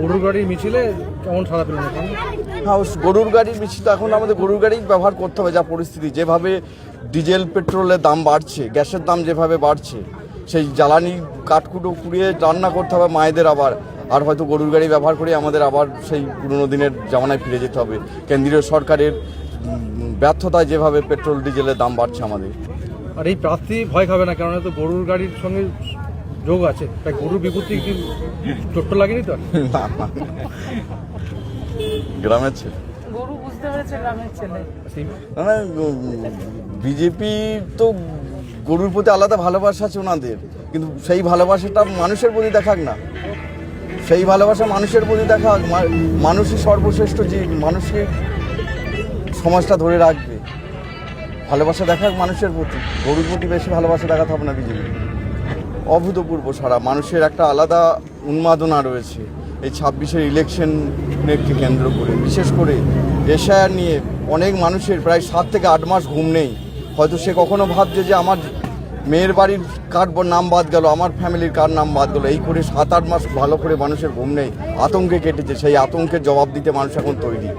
গরুর গাড়ির মিছিলে কেমন সারা পেলেন? হ্যাঁ, গরুর গাড়ির মিছিল এখন আমাদের গরুর গাড়ি ব্যবহার করতে হবে। যা পরিস্থিতি, যেভাবে ডিজেল পেট্রোলের দাম বাড়ছে, গ্যাসের দাম যেভাবে বাড়ছে, সেই জ্বালানি কাঠকুটো কুড়িয়ে রান্না করতে হবে মায়েদের আবার। আর হয়তো গরুর গাড়ি ব্যবহার করে আমাদের আবার সেই পুরনো দিনের জামানায় ফিরে যেতে হবে। কেন্দ্রীয় সরকারের ব্যর্থতায় যেভাবে পেট্রোল ডিজেলের দাম বাড়ছে আমাদের। আর এই প্রার্থী ভয় খাবে না, কারণ তো গরুর গাড়ির সঙ্গে যোগ আছে, তাই গরুর বিপত্তি কি চোট্ট লাগেনি তো? গ্রামের ছেলে, গরু বুঝতে পেরেছে গ্রামের ছেলে। মানে বিজেপি তো গরুর প্রতি আলাদা ভালোবাসা আছে ওনাদের, কিন্তু সেই ভালোবাসাটা মানুষের প্রতি দেখাক না। সেই ভালোবাসা মানুষের প্রতি দেখাক। মানুষই সর্বশ্রেষ্ঠ জীব, মানুষের সমাজটা ধরে রাখবে। ভালোবাসা দেখাক মানুষের প্রতি, গরুর প্রতি বেশি ভালোবাসা দেখাতে হবে না বিজেপি। অভূতপূর্ব সারা মানুষের একটা আলাদা উন্মাদনা রয়েছে এই 26-এর ইলেকশনকে কেন্দ্র করে। বিশেষ করে এশায়ার নিয়ে অনেক মানুষের প্রায় 7 থেকে 8 মাস ঘুম নেই। হয়তো সে কখনো ভাবছে যে আমার মেয়ের বাড়ির কার নাম বাদ গেল, আমার ফ্যামিলির কার নাম বাদ গেল। এই করে 7-8 মাস ভালো করে মানুষের ঘুম নেই, আতঙ্কে কেটেছে। সেই আতঙ্কের জবাব দিতে মানুষ এখন তৈরি।